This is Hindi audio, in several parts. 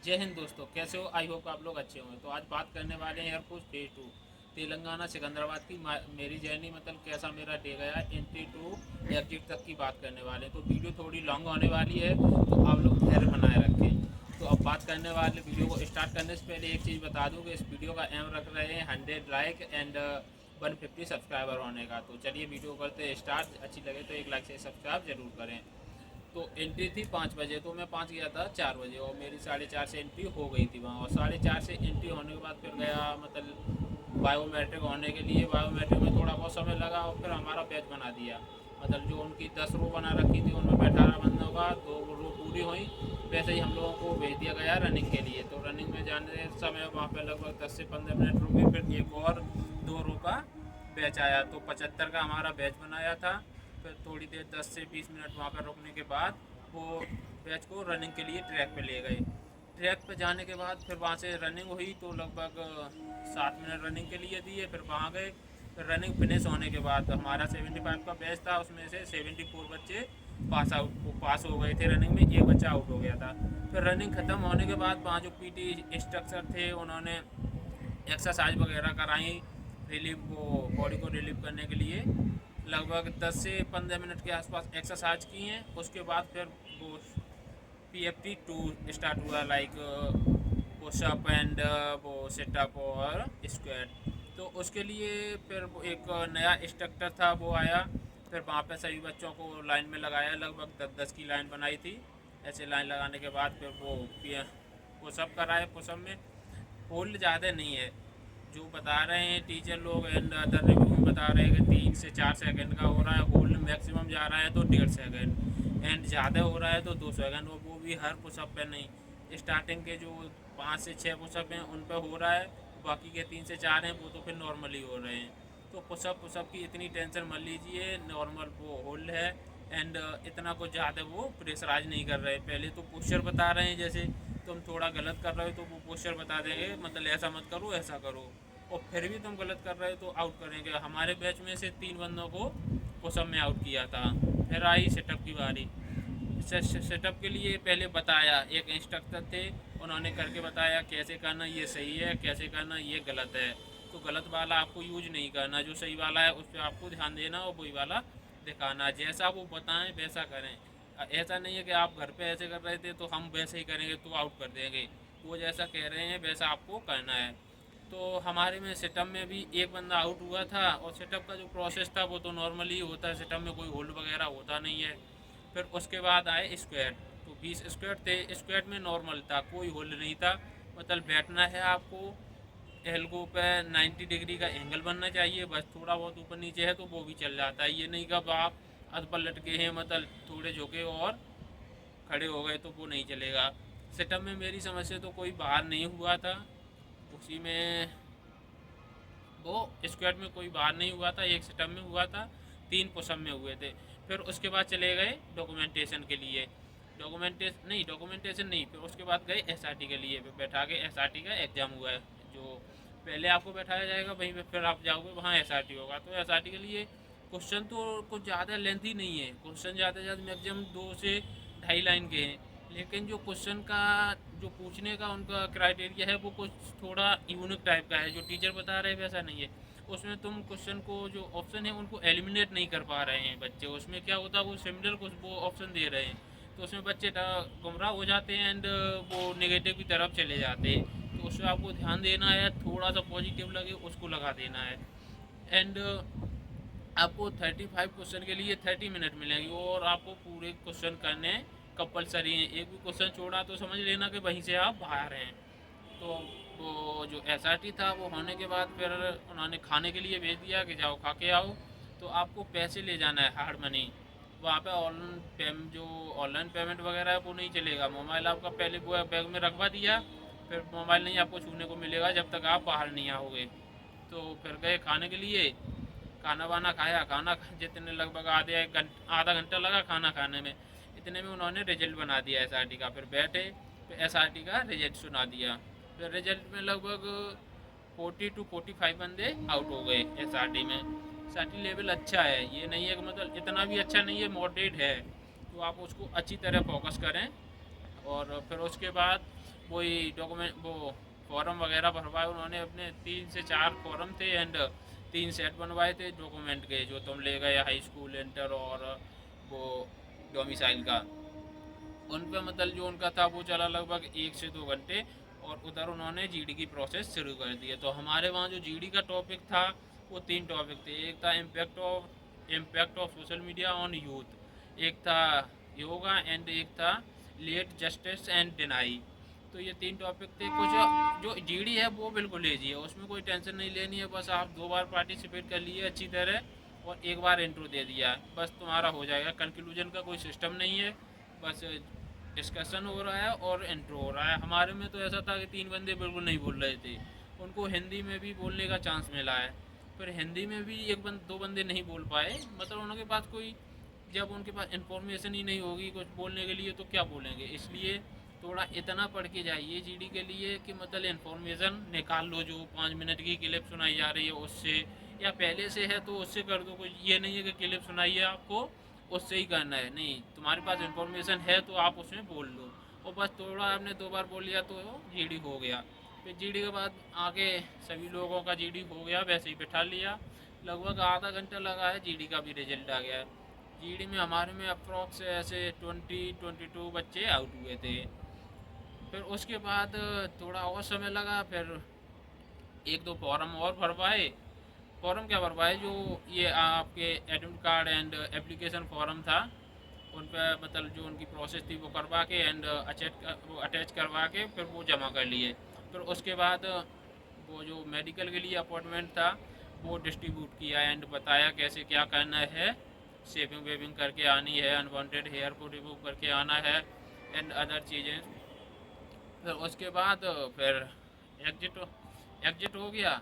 जय हिंद दोस्तों, कैसे हो? आई होप आप लोग अच्छे होंगे। तो आज बात करने वाले हैं एयरफोर्स फेज 2 तेलंगाना सिकंदराबाद की मेरी जर्नी, मतलब कैसा मेरा डे गया एंट्री टू एग्जिट तक की बात करने वाले हैं। तो वीडियो थोड़ी लॉन्ग होने वाली है, तो आप लोग धैर्य बनाए रखें। तो अब बात करने वाले वीडियो को स्टार्ट करने से पहले एक चीज़ बता दूं कि इस वीडियो का एम रख रहे हैं 100 लाइक एंड 150 सब्सक्राइबर होने का। तो चलिए वीडियो करते हैं स्टार्ट। अच्छी लगे तो एक लाइक से सब्सक्राइब जरूर करें। तो एंट्री थी 5 बजे, तो मैं 5 गया था 4 बजे, और मेरी 4:30 से एंट्री हो गई थी वहाँ। और 4:30 से एंट्री होने के बाद फिर गया, मतलब बायोमेट्रिक होने के लिए। बायोमेट्रिक में थोड़ा बहुत समय लगा और फिर हमारा बैच बना दिया। मतलब जो उनकी 10 रो बना रखी थी उनमें 18 बंदों का 2 रो पूरी हुई। वैसे ही हम लोगों को भेज दिया गया रनिंग के लिए। तो रनिंग में जाने समय वहाँ पे लगभग 10 से 15 मिनट रुके। फिर एक और 2 रो का बैच आया, तो 75 का हमारा बैच बनाया था। फिर थोड़ी देर 10 से 20 मिनट वहाँ पर रुकने के बाद वो बैच को रनिंग के लिए ट्रैक पे ले गए। ट्रैक पे जाने के बाद फिर वहाँ से रनिंग हुई, तो लगभग 7 मिनट रनिंग के लिए दिए। फिर वहाँ गए। फिर रनिंग फिनिश होने के बाद हमारा 75 का बैच था, उसमें से 74 बच्चे पास हो गए थे रनिंग में। एक बच्चा आउट हो गया था। फिर रनिंग ख़त्म होने के बाद वहाँ जो पीटी इंस्ट्रक्टर थे उन्होंने एक्सरसाइज वगैरह कराई, रिलीफ को, बॉडी को रिलीव करने के लिए। लगभग 10 से 15 मिनट के आसपास एक्सरसाइज की हैं। उसके बाद फिर वो PFT 2 स्टार्ट हुआ, लाइक पुशअप एंड वो सेटअप और स्क्वाट। तो उसके लिए फिर वो एक नया इंस्ट्रक्टर था, वो आया। फिर वहाँ पे सभी बच्चों को लाइन में लगाया। लगभग 10-10 की लाइन बनाई थी। ऐसे लाइन लगाने के बाद फिर वो पुशअप कराए। पुशअप में होल्ड ज़्यादा नहीं है, जो बता रहे हैं टीचर लोग एंड अदर रिव्यू में बता रहे हैं कि 3 से 4 सेकंड का हो रहा है होल्ड। मैक्सिमम जा रहा है तो 1.5 सेकंड, एंड ज़्यादा हो रहा है तो 2 सेकंड। और वो भी हर पुशअप पे नहीं। स्टार्टिंग के जो 5 से 6 पुशअप हैं उन पर हो रहा है, बाकी के 3 से 4 हैं वो तो फिर नॉर्मली हो रहे हैं। तो पुशअप पुशअप की इतनी टेंशन मत लीजिए, नॉर्मल वो होल्ड है। एंड इतना कुछ ज़्यादा वो प्रेशराइज नहीं कर रहे। पहले तो पोस्चर बता रहे हैं, जैसे तुम थोड़ा गलत कर रहे हो तो वो पोस्चर बता देंगे, मतलब ऐसा मत करो ऐसा करो। और फिर भी तुम गलत कर रहे हो तो आउट करेंगे। हमारे बैच में से 3 बंदों को पुशअप में आउट किया था। फिर आई सेटअप की बारी। सेटअप के लिए पहले बताया, एक इंस्ट्रक्टर थे, उन्होंने करके बताया कैसे करना ये सही है, कैसे करना ये गलत है। तो गलत वाला आपको यूज नहीं करना, जो सही वाला है उस पर आपको ध्यान देना और वही वाला दिखाना। जैसा वो बताएं वैसा करें। ऐसा नहीं है कि आप घर पे ऐसे कर रहे थे तो हम वैसे ही करेंगे तो आउट कर देंगे। वो जैसा कह रहे हैं वैसा आपको करना है। तो हमारे में सेटअप में भी एक बंदा आउट हुआ था। और सेटअप का जो प्रोसेस था वो तो नॉर्मली होता है, सेटअप में कोई होल्ड वगैरह होता नहीं है। फिर उसके बाद आए स्क्वाट। तो 20 स्क्वाट थे। स्क्वाट में नॉर्मल था, कोई होल्ड नहीं था। मतलब बैठना है आपको, एल्बो पे 90 डिग्री का एंगल बनना चाहिए, बस थोड़ा बहुत ऊपर नीचे है तो वो भी चल जाता है। ये नहीं कि आप अध पर लटके हैं, मतलब थोड़े झुके और खड़े हो गए तो वो नहीं चलेगा। सेटअप में मेरी समझ से तो कोई बाहर नहीं हुआ था। उसी में वो स्क्वाड में कोई बाहर नहीं हुआ था, एक सेटअप में हुआ था, 3 पुशअप में हुए थे। फिर उसके बाद चले गए डॉक्यूमेंटेशन के लिए। डॉक्यूमेंटेशन नहीं, फिर उसके बाद गए SRT के लिए। फिर बैठा के SRT का एग्ज़ाम हुआ है। जो पहले आपको बैठाया जाएगा वहीं पे, फिर आप जाओगे वहाँ SRT होगा। तो SRT के लिए क्वेश्चन तो कुछ ज़्यादा लेंथी नहीं है। क्वेश्चन ज़्यादा से ज़्यादा मैक्सिमम 2 से ढाई लाइन के हैं। लेकिन जो क्वेश्चन का जो पूछने का उनका क्राइटेरिया है वो कुछ थोड़ा यूनिक टाइप का है। जो टीचर बता रहे हैं वैसा नहीं है। उसमें तुम क्वेश्चन को जो ऑप्शन है उनको एलिमिनेट नहीं कर पा रहे हैं बच्चे। उसमें क्या होता है, वो सिमिलर कुछ वो ऑप्शन दे रहे हैं, तो उसमें बच्चे गुमराह हो जाते हैं एंड वो नेगेटिव की तरफ चले जाते हैं। तो उसमें आपको ध्यान देना है, थोड़ा सा पॉजिटिव लगे उसको लगा देना है। एंड आपको 35 क्वेश्चन के लिए 30 मिनट मिलेंगे, और आपको पूरे क्वेश्चन करने कंपलसरी हैं। एक भी क्वेश्चन छोड़ा तो समझ लेना कि वहीं से आप बाहर हैं। तो वो जो SRT था वो होने के बाद फिर उन्होंने खाने के लिए भेज दिया कि जाओ खा के आओ। तो आपको पैसे ले जाना है, हार्ड मनी। वहाँ पे ऑनलाइन पेमेंट वगैरह है वो नहीं चलेगा। मोबाइल आपका पहले वो बैग में रखवा दिया, फिर मोबाइल नहीं आपको छूने को मिलेगा जब तक आप बाहर नहीं आओगे। तो फिर गए खाने के लिए। खाना वाना खाया। जितने लगभग आधा घंटा लगा खाना खाने में। इतने में उन्होंने रिजल्ट बना दिया SRT का। फिर बैठे, फिर SRT का रिजल्ट सुना दिया। फिर रिजल्ट में लगभग 40 to 45 बंदे आउट हो गए SRT में। SRT लेवल अच्छा है, ये नहीं है कि मतलब इतना भी अच्छा नहीं है, मॉडरेट है। तो आप उसको अच्छी तरह फोकस करें। और फिर उसके बाद वही डॉक्यूमेंट वो फॉर्म वगैरह भरवाए उन्होंने अपने। 3 से 4 फॉर्म थे एंड 3 सेट बनवाए थे डॉक्यूमेंट के, जो तुम ले गए हाई स्कूल, इंटर और वो डोमिसाइल का। उन पे मतलब जो उनका था वो चला लगभग 1 से 2 घंटे, और उधर उन्होंने जीडी की प्रोसेस शुरू कर दी है। तो हमारे वहाँ जो जीडी का टॉपिक था वो 3 टॉपिक थे। एक था impact of social media on youth, एक था योगा एंड एक था लेट जस्टिस एंड डिनाई। तो ये 3 टॉपिक थे। कुछ जो जीडी है वो बिल्कुल ईजी है, उसमें कोई टेंशन नहीं लेनी है। बस आप 2 बार पार्टिसिपेट कर लिए अच्छी तरह और 1 बार इंट्रो दे दिया, बस तुम्हारा हो जाएगा। कंक्लूजन का कोई सिस्टम नहीं है, बस डिस्कशन हो रहा है और इंट्रो हो रहा है। हमारे में तो ऐसा था कि 3 बंदे बिल्कुल नहीं बोल रहे थे, उनको हिंदी में भी बोलने का चांस मिला है। फिर हिंदी में भी 2 बंदे नहीं बोल पाए, मतलब उनके पास कोई, जब उनके पास इन्फॉर्मेशन ही नहीं होगी कुछ बोलने के लिए तो क्या बोलेंगे। इसलिए थोड़ा इतना पढ़ के जाइए जीडी के लिए कि मतलब इन्फॉर्मेशन निकाल लो। जो 5 मिनट की क्लिप सुनाई जा रही है उससे, या पहले से है तो उससे कर दो। कुछ ये नहीं है कि क्लिप सुनाई है आपको उससे ही करना है, नहीं, तुम्हारे पास इन्फॉर्मेशन है तो आप उसमें बोल लो। और बस थोड़ा आपने 2 बार बोल लिया तो जीडी हो गया। फिर जीडी के बाद आगे सभी लोगों का जीडी हो गया, वैसे ही बिठा लिया। लगभग आधा घंटा लगा है, जीडी का भी रिजल्ट आ गया है। जीडी में हमारे में अप्रॉक्स ऐसे 22 बच्चे आउट हुए थे। फिर उसके बाद थोड़ा और समय लगा, फिर 1-2 फॉर्म और भरवाए। फॉर्म क्या भरवाए, जो ये आपके admit card and application form था उन पर मतलब जो उनकी प्रोसेस थी वो करवा के एंड अटैच करवा के फिर वो जमा कर लिए। फिर उसके बाद वो जो मेडिकल के लिए अपॉइंटमेंट था वो डिस्ट्रीब्यूट किया एंड बताया कैसे क्या करना है। शेविंग वेविंग करके आनी है, अनवांटेड हेयर को रिमूव करके आना है एंड अदर चीज़ें। फिर उसके बाद फिर एग्जिट एग्जिट हो गया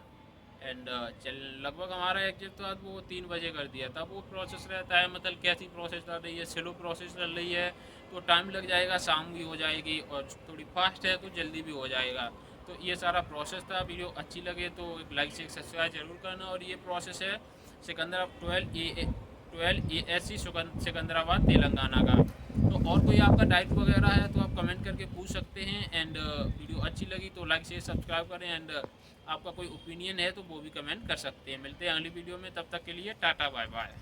एंड चल लगभग हमारा एग्जिट तो आज वो 3 बजे कर दिया था। वो प्रोसेस रहता है, मतलब कैसी प्रोसेस चल रही है, स्लो प्रोसेस चल रही है तो टाइम लग जाएगा, शाम भी हो जाएगी, और थोड़ी फास्ट है तो जल्दी भी हो जाएगा। तो ये सारा प्रोसेस था। वीडियो अच्छी लगे तो एक लाइक से सब्सक्राइब जरूर करना। और ये प्रोसेस है सिकंदरा 12 ASC सिकंदराबाद तेलंगाना का। तो और कोई आपका डाइट वगैरह है तो आप कमेंट करके पूछ सकते हैं। एंड वीडियो अच्छी लगी तो लाइक से सब्सक्राइब करें। एंड आपका कोई ओपिनियन है तो वो भी कमेंट कर सकते हैं। मिलते हैं अगली वीडियो में, तब तक के लिए टाटा बाय बाय।